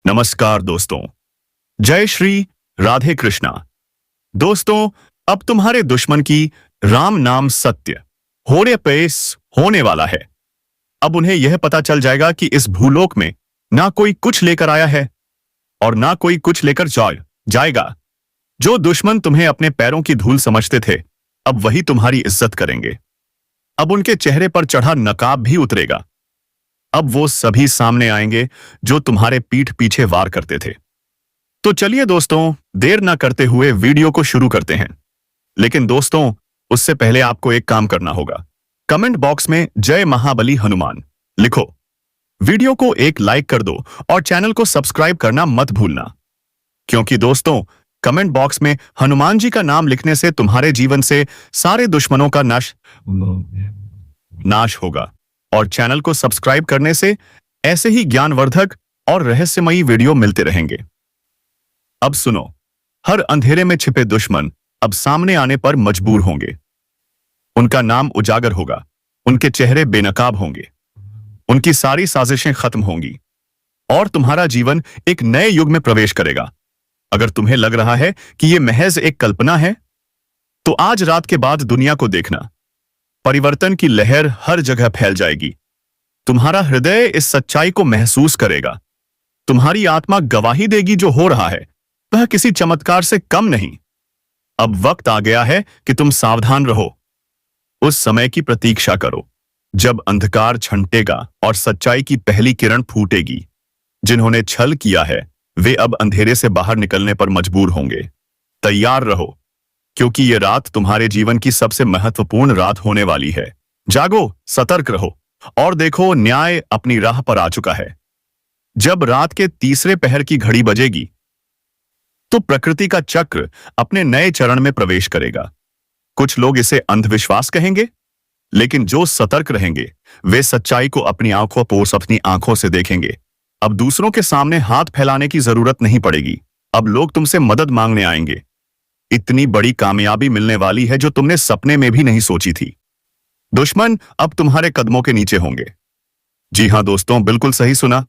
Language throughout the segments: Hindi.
नमस्कार दोस्तों। जय श्री राधे कृष्णा। दोस्तों, अब तुम्हारे दुश्मन की राम नाम सत्य होने पेश होने वाला है। अब उन्हें यह पता चल जाएगा कि इस भूलोक में ना कोई कुछ लेकर आया है और ना कोई कुछ लेकर जाएगा। जो दुश्मन तुम्हें अपने पैरों की धूल समझते थे, अब वही तुम्हारी इज्जत करेंगे। अब उनके चेहरे पर चढ़ा नकाब भी उतरेगा। अब वो सभी सामने आएंगे जो तुम्हारे पीठ पीछे वार करते थे। तो चलिए दोस्तों, देर ना करते हुए वीडियो को शुरू करते हैं। लेकिन दोस्तों, उससे पहले आपको एक काम करना होगा। कमेंट बॉक्स में जय महाबली हनुमान लिखो, वीडियो को एक लाइक कर दो और चैनल को सब्सक्राइब करना मत भूलना। क्योंकि दोस्तों, कमेंट बॉक्स में हनुमान जी का नाम लिखने से तुम्हारे जीवन से सारे दुश्मनों का नाश होगा और चैनल को सब्सक्राइब करने से ऐसे ही ज्ञानवर्धक और रहस्यमयी वीडियो मिलते रहेंगे। अब सुनो, हर अंधेरे में छिपे दुश्मन अब सामने आने पर मजबूर होंगे। उनका नाम उजागर होगा, उनके चेहरे बेनकाब होंगे, उनकी सारी साजिशें खत्म होंगी और तुम्हारा जीवन एक नए युग में प्रवेश करेगा। अगर तुम्हें लग रहा है कि यह महज एक कल्पना है, तो आज रात के बाद दुनिया को देखना। परिवर्तन की लहर हर जगह फैल जाएगी। तुम्हारा हृदय इस सच्चाई को महसूस करेगा। तुम्हारी आत्मा गवाही देगी, जो हो रहा है वह किसी चमत्कार से कम नहीं। अब वक्त आ गया है कि तुम सावधान रहो। उस समय की प्रतीक्षा करो जब अंधकार छंटेगा और सच्चाई की पहली किरण फूटेगी। जिन्होंने छल किया है वे अब अंधेरे से बाहर निकलने पर मजबूर होंगे। तैयार रहो, क्योंकि ये रात तुम्हारे जीवन की सबसे महत्वपूर्ण रात होने वाली है। जागो, सतर्क रहो और देखो, न्याय अपनी राह पर आ चुका है। जब रात के तीसरे पहर की घड़ी बजेगी, तो प्रकृति का चक्र अपने नए चरण में प्रवेश करेगा। कुछ लोग इसे अंधविश्वास कहेंगे, लेकिन जो सतर्क रहेंगे वे सच्चाई को अपनी आंखों से देखेंगे। अब दूसरों के सामने हाथ फैलाने की जरूरत नहीं पड़ेगी। अब लोग तुमसे मदद मांगने आएंगे। इतनी बड़ी कामयाबी मिलने वाली है जो तुमने सपने में भी नहीं सोची थी। दुश्मन अब तुम्हारे कदमों के नीचे होंगे। जी हां दोस्तों, बिल्कुल सही सुना।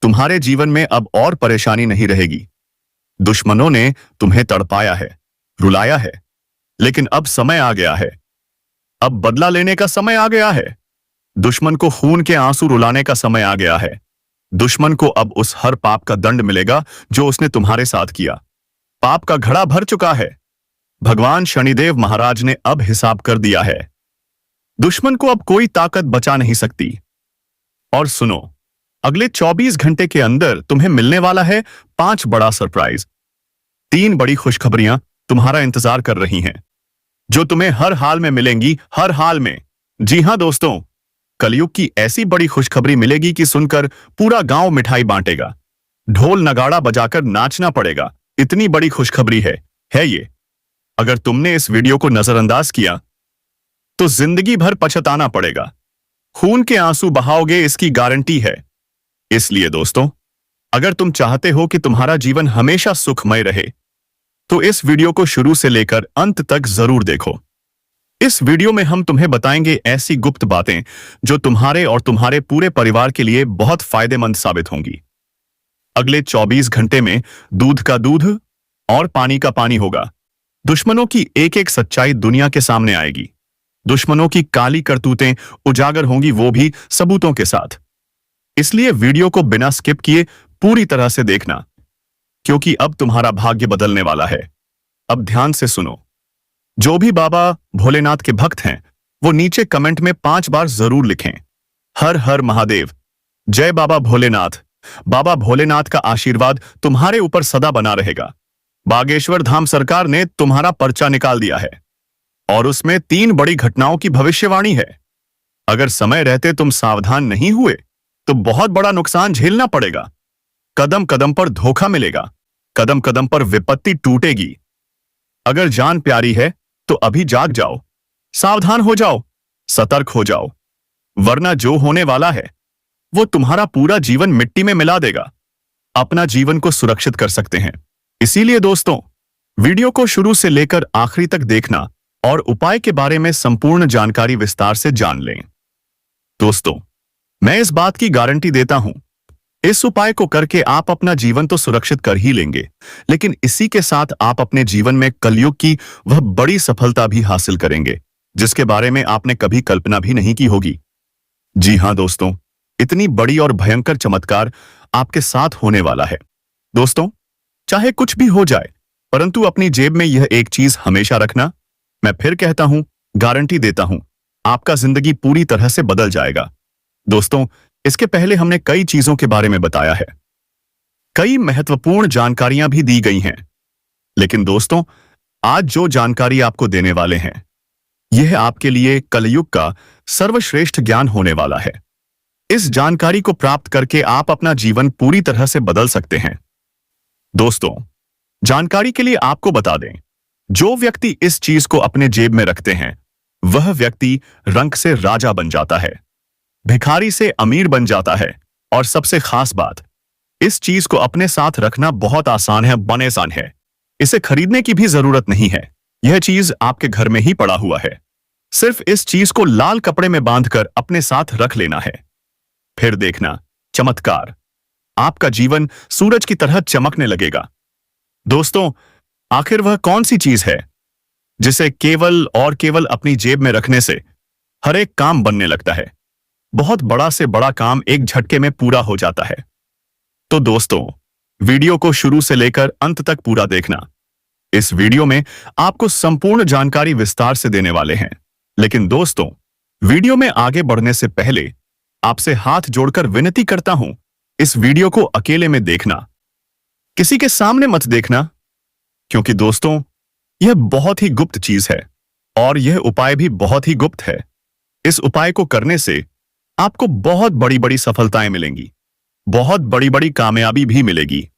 तुम्हारे जीवन में अब और परेशानी नहीं रहेगी। दुश्मनों ने तुम्हें तड़पाया है, रुलाया है, लेकिन अब समय आ गया है। अब बदला लेने का समय आ गया है। दुश्मन को खून के आंसू रुलाने का समय आ गया है। दुश्मन को अब उस हर पाप का दंड मिलेगा जो उसने तुम्हारे साथ किया। पाप का घड़ा भर चुका है। भगवान शनिदेव महाराज ने अब हिसाब कर दिया है। दुश्मन को अब कोई ताकत बचा नहीं सकती। और सुनो, अगले 24 घंटे के अंदर तुम्हें मिलने वाला है 5 बड़ा सरप्राइज। 3 बड़ी खुशखबरियां तुम्हारा इंतजार कर रही हैं, जो तुम्हें हर हाल में मिलेंगी, हर हाल में। जी हां दोस्तों, कलयुग की ऐसी बड़ी खुशखबरी मिलेगी कि सुनकर पूरा गांव मिठाई बांटेगा, ढोल नगाड़ा बजाकर नाचना पड़ेगा। इतनी बड़ी खुशखबरी है ये। अगर तुमने इस वीडियो को नजरअंदाज किया तो जिंदगी भर पछताना पड़ेगा। खून के आंसू बहाओगे, इसकी गारंटी है। इसलिए दोस्तों, अगर तुम चाहते हो कि तुम्हारा जीवन हमेशा सुखमय रहे, तो इस वीडियो को शुरू से लेकर अंत तक जरूर देखो। इस वीडियो में हम तुम्हें बताएंगे ऐसी गुप्त बातें जो तुम्हारे और तुम्हारे पूरे परिवार के लिए बहुत फायदेमंद साबित होंगी। अगले 24 घंटे में दूध का दूध और पानी का पानी होगा। दुश्मनों की एक एक सच्चाई दुनिया के सामने आएगी। दुश्मनों की काली करतूतें उजागर होंगी, वो भी सबूतों के साथ। इसलिए वीडियो को बिना स्किप किए पूरी तरह से देखना, क्योंकि अब तुम्हारा भाग्य बदलने वाला है। अब ध्यान से सुनो। जो भी बाबा भोलेनाथ के भक्त हैं, वो नीचे कमेंट में 5 बार जरूर लिखें, हर हर महादेव, जय बाबा भोलेनाथ। बाबा भोलेनाथ का आशीर्वाद तुम्हारे ऊपर सदा बना रहेगा। बागेश्वर धाम सरकार ने तुम्हारा पर्चा निकाल दिया है और उसमें 3 बड़ी घटनाओं की भविष्यवाणी है। अगर समय रहते तुम सावधान नहीं हुए तो बहुत बड़ा नुकसान झेलना पड़ेगा। कदम कदम पर धोखा मिलेगा, कदम कदम पर विपत्ति टूटेगी। अगर जान प्यारी है तो अभी जाग जाओ, सावधान हो जाओ, सतर्क हो जाओ, वरना जो होने वाला है वो तुम्हारा पूरा जीवन मिट्टी में मिला देगा। अपना जीवन को सुरक्षित कर सकते हैं। इसीलिए दोस्तों, वीडियो को शुरू से लेकर आखिरी तक देखना और उपाय के बारे में संपूर्ण जानकारी विस्तार से जान लें। दोस्तों, मैं इस बात की गारंटी देता हूं इस उपाय को करके आप अपना जीवन तो सुरक्षित कर ही लेंगे, लेकिन इसी के साथ आप अपने जीवन में कलयुग की वह बड़ी सफलता भी हासिल करेंगे, जिसके बारे में आपने कभी कल्पना भी नहीं की होगी। जी हां दोस्तों, इतनी बड़ी और भयंकर चमत्कार आपके साथ होने वाला है। दोस्तों, चाहे कुछ भी हो जाए, परंतु अपनी जेब में यह एक चीज हमेशा रखना। मैं फिर कहता हूं, गारंटी देता हूं, आपका जिंदगी पूरी तरह से बदल जाएगा। दोस्तों, इसके पहले हमने कई चीजों के बारे में बताया है, कई महत्वपूर्ण जानकारियां भी दी गई हैं, लेकिन दोस्तों, आज जो जानकारी आपको देने वाले हैं, यह आपके लिए कलयुग का सर्वश्रेष्ठ ज्ञान होने वाला है। इस जानकारी को प्राप्त करके आप अपना जीवन पूरी तरह से बदल सकते हैं। दोस्तों, जानकारी के लिए आपको बता दें, जो व्यक्ति इस चीज को अपने जेब में रखते हैं, वह व्यक्ति रंक से राजा बन जाता है, भिखारी से अमीर बन जाता है, और सबसे खास बात, इस चीज को अपने साथ रखना बहुत आसान है। इसे खरीदने की भी जरूरत नहीं है। यह चीज आपके घर में ही पड़ा हुआ है। सिर्फ इस चीज को लाल कपड़े में बांधकर अपने साथ रख लेना है। फिर देखना चमत्कार, आपका जीवन सूरज की तरह चमकने लगेगा। दोस्तों, आखिर वह कौन सी चीज है जिसे केवल और केवल अपनी जेब में रखने से हर एक काम बनने लगता है? बहुत बड़ा से बड़ा काम एक झटके में पूरा हो जाता है। तो दोस्तों, वीडियो को शुरू से लेकर अंत तक पूरा देखना। इस वीडियो में आपको संपूर्ण जानकारी विस्तार से देने वाले हैं। लेकिन दोस्तों, वीडियो में आगे बढ़ने से पहले आपसे हाथ जोड़कर विनती करता हूं, इस वीडियो को अकेले में देखना, किसी के सामने मत देखना, क्योंकि दोस्तों, यह बहुत ही गुप्त चीज है और यह उपाय भी बहुत ही गुप्त है। इस उपाय को करने से आपको बहुत बड़ी बड़ी सफलताएं मिलेंगी, बहुत बड़ी बड़ी कामयाबी भी मिलेगी।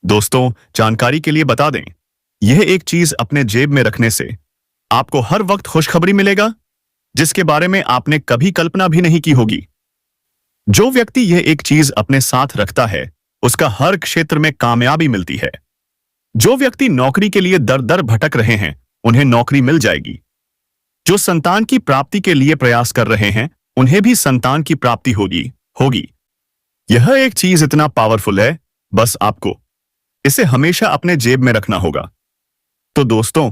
दोस्तों, जानकारी के लिए बता दें, यह एक चीज अपने जेब में रखने से आपको हर वक्त खुशखबरी मिलेगा, जिसके बारे में आपने कभी कल्पना भी नहीं की होगी। जो व्यक्ति यह एक चीज अपने साथ रखता है, उसका हर क्षेत्र में कामयाबी मिलती है। जो व्यक्ति नौकरी के लिए दर दर भटक रहे हैं, उन्हें नौकरी मिल जाएगी। जो संतान की प्राप्ति के लिए प्रयास कर रहे हैं, उन्हें भी संतान की प्राप्ति होगी। यह एक चीज इतना पावरफुल है, बस आपको इसे हमेशा अपने जेब में रखना होगा। तो दोस्तों,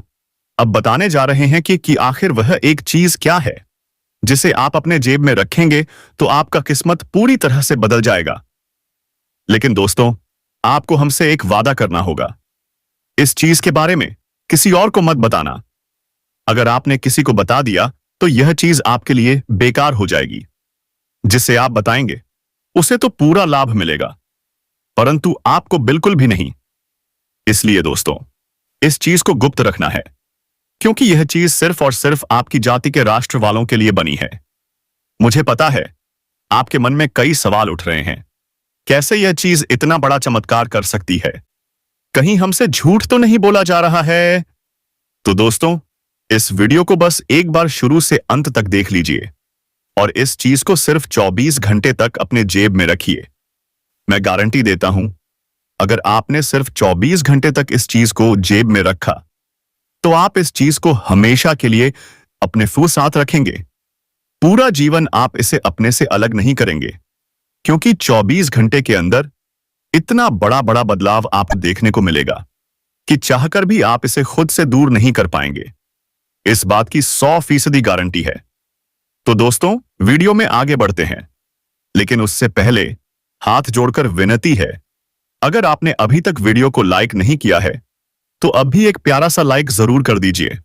अब बताने जा रहे हैं कि आखिर वह एक चीज क्या है जिसे आप अपने जेब में रखेंगे तो आपका किस्मत पूरी तरह से बदल जाएगा। लेकिन दोस्तों, आपको हमसे एक वादा करना होगा, इस चीज के बारे में किसी और को मत बताना। अगर आपने किसी को बता दिया तो यह चीज आपके लिए बेकार हो जाएगी। जिसे आप बताएंगे उसे तो पूरा लाभ मिलेगा, परंतु आपको बिल्कुल भी नहीं। इसलिए दोस्तों, इस चीज को गुप्त रखना है, क्योंकि यह चीज सिर्फ और सिर्फ आपकी जाति के राष्ट्र वालों के लिए बनी है। मुझे पता है आपके मन में कई सवाल उठ रहे हैं, कैसे यह चीज इतना बड़ा चमत्कार कर सकती है? कहीं हमसे झूठ तो नहीं बोला जा रहा है? तो दोस्तों, इस वीडियो को बस एक बार शुरू से अंत तक देख लीजिए और इस चीज को सिर्फ 24 घंटे तक अपने जेब में रखिए। मैं गारंटी देता हूं, अगर आपने सिर्फ 24 घंटे तक इस चीज को जेब में रखा, तो आप इस चीज को हमेशा के लिए अपने साथ रखेंगे। पूरा जीवन आप इसे अपने से अलग नहीं करेंगे, क्योंकि 24 घंटे के अंदर इतना बड़ा बड़ा बदलाव आपको देखने को मिलेगा कि चाहकर भी आप इसे खुद से दूर नहीं कर पाएंगे। इस बात की 100% गारंटी है। तो दोस्तों, वीडियो में आगे बढ़ते हैं, लेकिन उससे पहले हाथ जोड़कर विनती है, अगर आपने अभी तक वीडियो को लाइक नहीं किया है तो अब भी एक प्यारा सा लाइक जरूर कर दीजिए।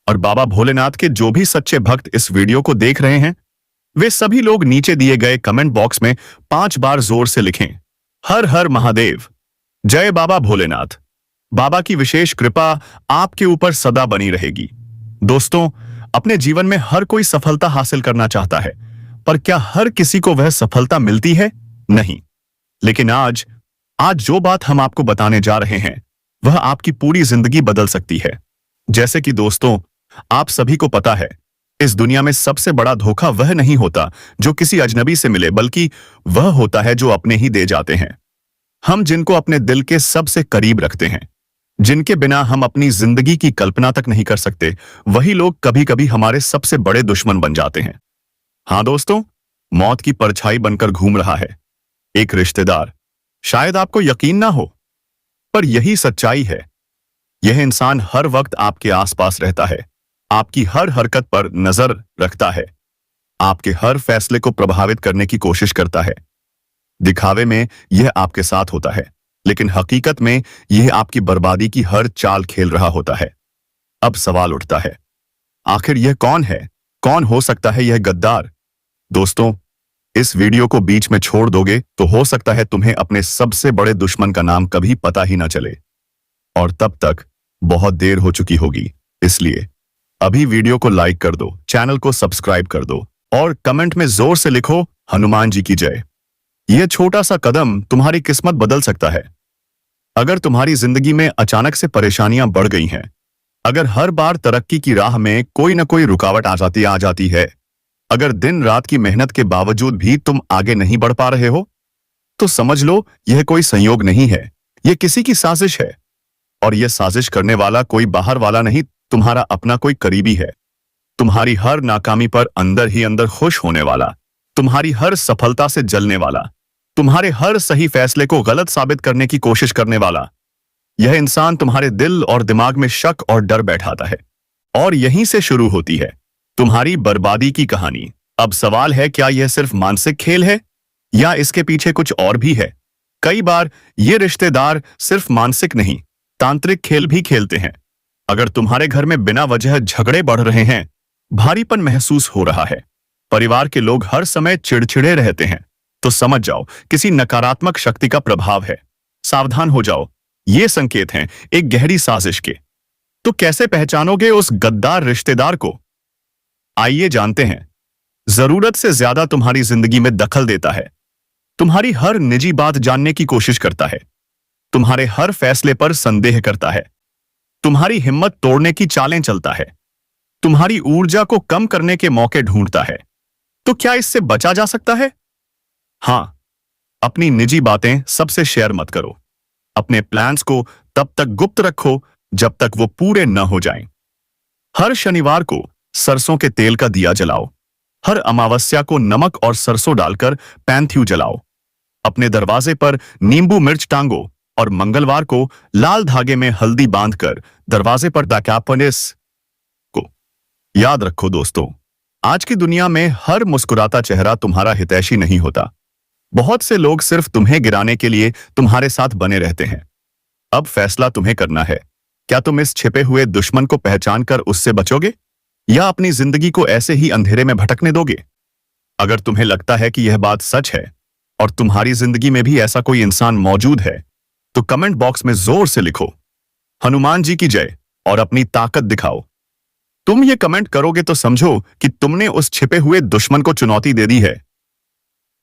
और बाबा भोलेनाथ के जो भी सच्चे भक्त इस वीडियो को देख रहे हैं, वे सभी लोग नीचे दिए गए कमेंट बॉक्स में 5 बार जोर से लिखें, हर हर महादेव, जय बाबा भोलेनाथ। बाबा की विशेष कृपा आपके ऊपर सदा बनी रहेगी। दोस्तों, अपने जीवन में हर कोई सफलता हासिल करना चाहता है, पर क्या हर किसी को वह सफलता मिलती है? नहीं। लेकिन आज जो बात हम आपको बताने जा रहे हैं, वह आपकी पूरी जिंदगी बदल सकती है। जैसे कि दोस्तों, आप सभी को पता है, इस दुनिया में सबसे बड़ा धोखा वह नहीं होता जो किसी अजनबी से मिले, बल्कि वह होता है जो अपने ही दे जाते हैं। हम जिनको अपने दिल के सबसे करीब रखते हैं, जिनके बिना हम अपनी जिंदगी की कल्पना तक नहीं कर सकते, वही लोग कभी कभी हमारे सबसे बड़े दुश्मन बन जाते हैं। हाँ दोस्तों, मौत की परछाई बनकर घूम रहा है एक रिश्तेदार। शायद आपको यकीन ना हो, पर यही सच्चाई है। यह इंसान हर वक्त आपके आसपास रहता है, आपकी हर हरकत पर नजर रखता है, आपके हर फैसले को प्रभावित करने की कोशिश करता है। दिखावे में यह आपके साथ होता है, लेकिन हकीकत में यह आपकी बर्बादी की हर चाल खेल रहा होता है। अब सवाल उठता है, आखिर यह कौन है? कौन हो सकता है यह गद्दार? दोस्तों, इस वीडियो को बीच में छोड़ दोगे तो हो सकता है तुम्हें अपने सबसे बड़े दुश्मन का नाम कभी पता ही ना चले, और तब तक बहुत देर हो चुकी होगी। इसलिए अभी वीडियो को लाइक कर दो, चैनल को सब्सक्राइब कर दो और कमेंट में जोर से लिखो, हनुमान जी की जय। यह छोटा सा कदम तुम्हारी किस्मत बदल सकता है। अगर तुम्हारी जिंदगी में अचानक से परेशानियां बढ़ गई हैं, अगर हर बार तरक्की की राह में कोई ना कोई रुकावट आ जाती है, अगर दिन रात की मेहनत के बावजूद भी तुम आगे नहीं बढ़ पा रहे हो, तो समझ लो यह कोई संयोग नहीं है, यह किसी की साजिश है। और यह साजिश करने वाला कोई बाहर वाला नहीं, तुम्हारा अपना कोई करीबी है। तुम्हारी हर नाकामी पर अंदर ही अंदर खुश होने वाला, तुम्हारी हर सफलता से जलने वाला, तुम्हारे हर सही फैसले को गलत साबित करने की कोशिश करने वाला। यह इंसान तुम्हारे दिल और दिमाग में शक और डर बैठाता है, और यहीं से शुरू होती है तुम्हारी बर्बादी की कहानी। अब सवाल है, क्या यह सिर्फ मानसिक खेल है या इसके पीछे कुछ और भी है? कई बार ये रिश्तेदार सिर्फ मानसिक नहीं, तांत्रिक खेल भी खेलते हैं। अगर तुम्हारे घर में बिना वजह झगड़े बढ़ रहे हैं, भारीपन महसूस हो रहा है, परिवार के लोग हर समय चिड़चिड़े रहते हैं, तो समझ जाओ किसी नकारात्मक शक्ति का प्रभाव है। सावधान हो जाओ, ये संकेत हैं एक गहरी साजिश के। तो कैसे पहचानोगे उस गद्दार रिश्तेदार को? आइए जानते हैं। जरूरत से ज्यादा तुम्हारी जिंदगी में दखल देता है, तुम्हारी हर निजी बात जानने की कोशिश करता है, तुम्हारे हर फैसले पर संदेह करता है, तुम्हारी हिम्मत तोड़ने की चालें चलता है, तुम्हारी ऊर्जा को कम करने के मौके ढूंढता है। तो क्या इससे बचा जा सकता है? हां, अपनी निजी बातें सबसे शेयर मत करो। अपने प्लान्स को तब तक गुप्त रखो जब तक वो पूरे न हो जाएं। हर शनिवार को सरसों के तेल का दिया जलाओ। हर अमावस्या को नमक और सरसों डालकर पैंथ्यू जलाओ। अपने दरवाजे पर नींबू मिर्च टांगो और मंगलवार को लाल धागे में हल्दी बांधकर दरवाजे पर दाकापनिस को। याद रखो दोस्तों, आज की दुनिया में हर मुस्कुराता चेहरा तुम्हारा हितैषी नहीं होता। बहुत से लोग सिर्फ तुम्हें गिराने के लिए तुम्हारे साथ बने रहते हैं। अब फैसला तुम्हें करना है, क्या तुम इस छिपे हुए दुश्मन को पहचान कर उससे बचोगे या अपनी जिंदगी को ऐसे ही अंधेरे में भटकने दोगे? अगर तुम्हें लगता है कि यह बात सच है और तुम्हारी जिंदगी में भी ऐसा कोई इंसान मौजूद है, तो कमेंट बॉक्स में जोर से लिखो, हनुमान जी की जय, और अपनी ताकत दिखाओ। तुम ये कमेंट करोगे तो समझो कि तुमने उस छिपे हुए दुश्मन को चुनौती दे दी है।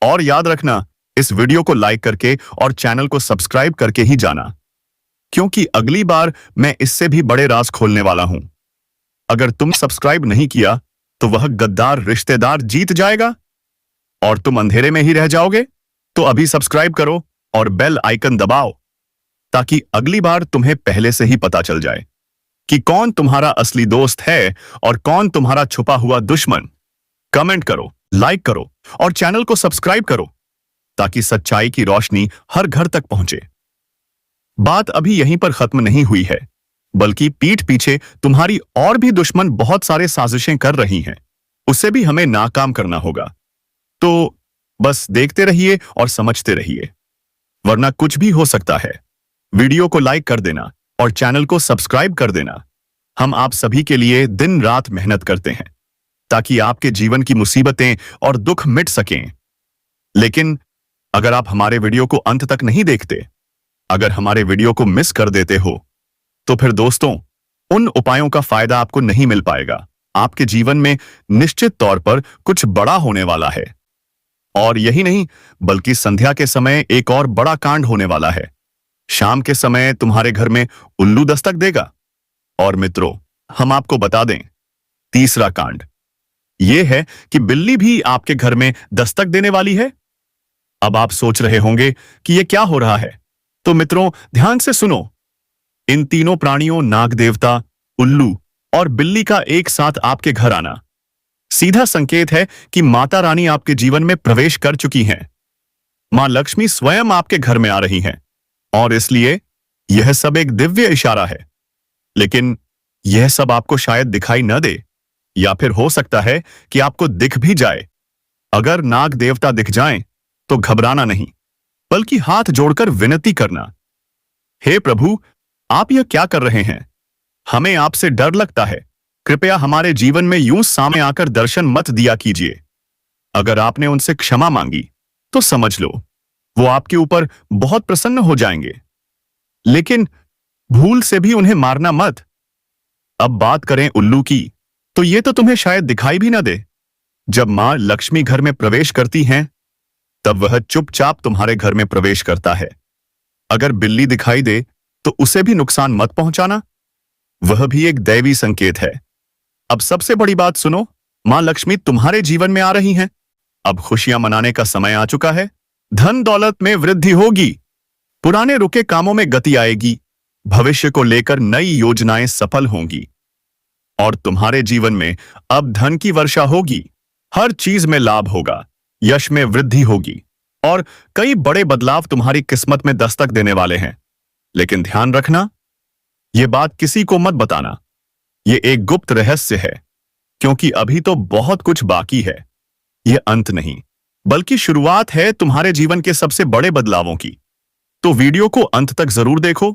और याद रखना, इस वीडियो को लाइक करके और चैनल को सब्सक्राइब करके ही जाना, क्योंकि अगली बार मैं इससे भी बड़े राज खोलने वाला हूं। अगर तुम सब्सक्राइब नहीं किया तो वह गद्दार रिश्तेदार जीत जाएगा और तुम अंधेरे में ही रह जाओगे। तो अभी सब्सक्राइब करो और बेल आइकन दबाओ, ताकि अगली बार तुम्हें पहले से ही पता चल जाए कि कौन तुम्हारा असली दोस्त है और कौन तुम्हारा छुपा हुआ दुश्मन। कमेंट करो, लाइक करो और चैनल को सब्सक्राइब करो, ताकि सच्चाई की रोशनी हर घर तक पहुंचे। बात अभी यहीं पर खत्म नहीं हुई है, बल्कि पीठ पीछे तुम्हारी और भी दुश्मन बहुत सारे साजिशें कर रही हैं। उसे भी हमें नाकाम करना होगा। तो बस देखते रहिए और समझते रहिए, वरना कुछ भी हो सकता है। वीडियो को लाइक कर देना और चैनल को सब्सक्राइब कर देना। हम आप सभी के लिए दिन रात मेहनत करते हैं, ताकि आपके जीवन की मुसीबतें और दुख मिट सकें। लेकिन अगर आप हमारे वीडियो को अंत तक नहीं देखते, अगर हमारे वीडियो को मिस कर देते हो, तो फिर दोस्तों, उन उपायों का फायदा आपको नहीं मिल पाएगा। आपके जीवन में निश्चित तौर पर कुछ बड़ा होने वाला है। और यही नहीं, बल्कि संध्या के समय एक और बड़ा कांड होने वाला है। शाम के समय तुम्हारे घर में उल्लू दस्तक देगा। और मित्रों, हम आपको बता दें, तीसरा कांड यह है कि बिल्ली भी आपके घर में दस्तक देने वाली है। अब आप सोच रहे होंगे कि यह क्या हो रहा है। तो मित्रों, ध्यान से सुनो। इन तीनों प्राणियों, नाग देवता, उल्लू और बिल्ली का एक साथ आपके घर आना सीधा संकेत है कि माता रानी आपके जीवन में प्रवेश कर चुकी हैं। मां लक्ष्मी स्वयं आपके घर में आ रही हैं और इसलिए यह सब एक दिव्य इशारा है। लेकिन यह सब आपको शायद दिखाई न दे, या फिर हो सकता है कि आपको दिख भी जाए। अगर नाग देवता दिख जाएं, तो घबराना नहीं, बल्कि हाथ जोड़कर विनती करना, हे प्रभु, आप यह क्या कर रहे हैं? हमें आपसे डर लगता है। कृपया हमारे जीवन में यूं सामने आकर दर्शन मत दिया कीजिए। अगर आपने उनसे क्षमा मांगी, तो समझ लो वो आपके ऊपर बहुत प्रसन्न हो जाएंगे। लेकिन भूल से भी उन्हें मारना मत। अब बात करें उल्लू की, तो ये तो तुम्हें शायद दिखाई भी ना दे। जब मां लक्ष्मी घर में प्रवेश करती हैं, तब वह चुपचाप तुम्हारे घर में प्रवेश करता है। अगर बिल्ली दिखाई दे, तो उसे भी नुकसान मत पहुंचाना, वह भी एक दैवी संकेत है। अब सबसे बड़ी बात सुनो, मां लक्ष्मी तुम्हारे जीवन में आ रही हैं। अब खुशियां मनाने का समय आ चुका है। धन दौलत में वृद्धि होगी, पुराने रुके कामों में गति आएगी, भविष्य को लेकर नई योजनाएं सफल होंगी और तुम्हारे जीवन में अब धन की वर्षा होगी। हर चीज में लाभ होगा, यश में वृद्धि होगी और कई बड़े बदलाव तुम्हारी किस्मत में दस्तक देने वाले हैं। लेकिन ध्यान रखना, यह बात किसी को मत बताना। यह एक गुप्त रहस्य है, क्योंकि अभी तो बहुत कुछ बाकी है। यह अंत नहीं, बल्कि शुरुआत है तुम्हारे जीवन के सबसे बड़े बदलावों की। तो वीडियो को अंत तक जरूर देखो,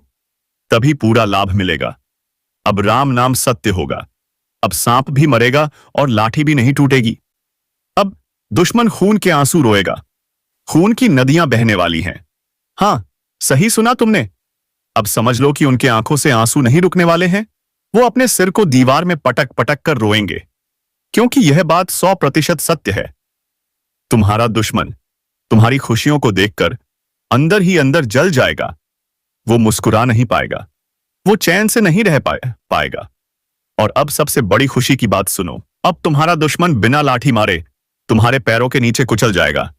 तभी पूरा लाभ मिलेगा। अब राम नाम सत्य होगा। अब सांप भी मरेगा और लाठी भी नहीं टूटेगी। अब दुश्मन खून के आंसू रोएगा। खून की नदियां बहने वाली हैं। हां, सही सुना तुमने। अब समझ लो कि उनके आंखों से आंसू नहीं रुकने वाले हैं। वो अपने सिर को दीवार में पटक पटक कर रोएंगे, क्योंकि यह बात 100% सत्य है। तुम्हारा दुश्मन तुम्हारी खुशियों को देखकर अंदर ही अंदर जल जाएगा। वो मुस्कुरा नहीं पाएगा, वो चैन से नहीं रह पाएगा। और अब सबसे बड़ी खुशी की बात सुनो, अब तुम्हारा दुश्मन बिना लाठी मारे तुम्हारे पैरों के नीचे कुचल जाएगा।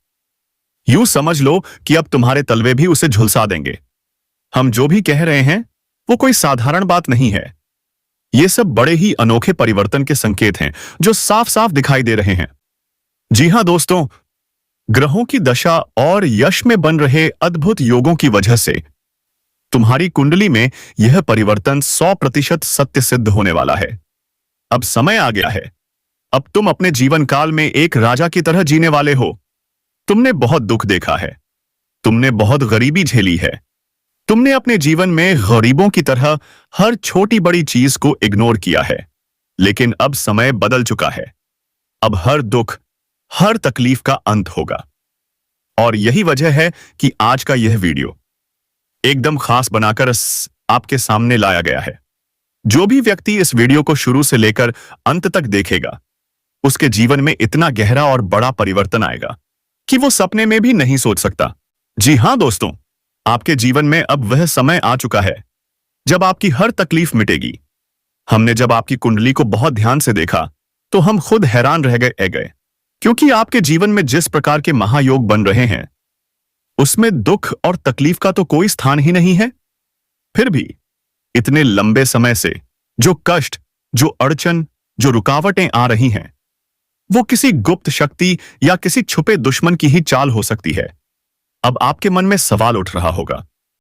यूं समझ लो कि अब तुम्हारे तलवे भी उसे झुलसा देंगे। हम जो भी कह रहे हैं, वो कोई साधारण बात नहीं है। ये सब बड़े ही अनोखे परिवर्तन के संकेत हैं, जो साफ साफ दिखाई दे रहे हैं। जी हां दोस्तों, ग्रहों की दशा और यश में बन रहे अद्भुत योगों की वजह से तुम्हारी कुंडली में यह परिवर्तन 100% सत्य सिद्ध होने वाला है। अब समय आ गया है। अब तुम अपने जीवन काल में एक राजा की तरह जीने वाले हो। तुमने बहुत दुख देखा है, तुमने बहुत गरीबी झेली है, तुमने अपने जीवन में गरीबों की तरह हर छोटी बड़ी चीज को इग्नोर किया है। लेकिन अब समय बदल चुका है। अब हर दुख, हर तकलीफ का अंत होगा। और यही वजह है कि आज का यह वीडियो एकदम खास बनाकर आपके सामने लाया गया है। जो भी व्यक्ति इस वीडियो को शुरू से लेकर अंत तक देखेगा, उसके जीवन में इतना गहरा और बड़ा परिवर्तन आएगा कि वो सपने में भी नहीं सोच सकता। जी हां दोस्तों, आपके जीवन में अब वह समय आ चुका है जब आपकी हर तकलीफ मिटेगी। हमने जब आपकी कुंडली को बहुत ध्यान से देखा, तो हम खुद हैरान रह गए, क्योंकि आपके जीवन में जिस प्रकार के महायोग बन रहे हैं, उसमें दुख और तकलीफ का तो कोई स्थान ही नहीं है। फिर भी इतने लंबे समय से जो कष्ट, जो अड़चन, जो रुकावटें आ रही हैं, वो किसी गुप्त शक्ति या किसी छुपे दुश्मन की ही चाल हो सकती है। अब आपके मन में सवाल उठ रहा होगा,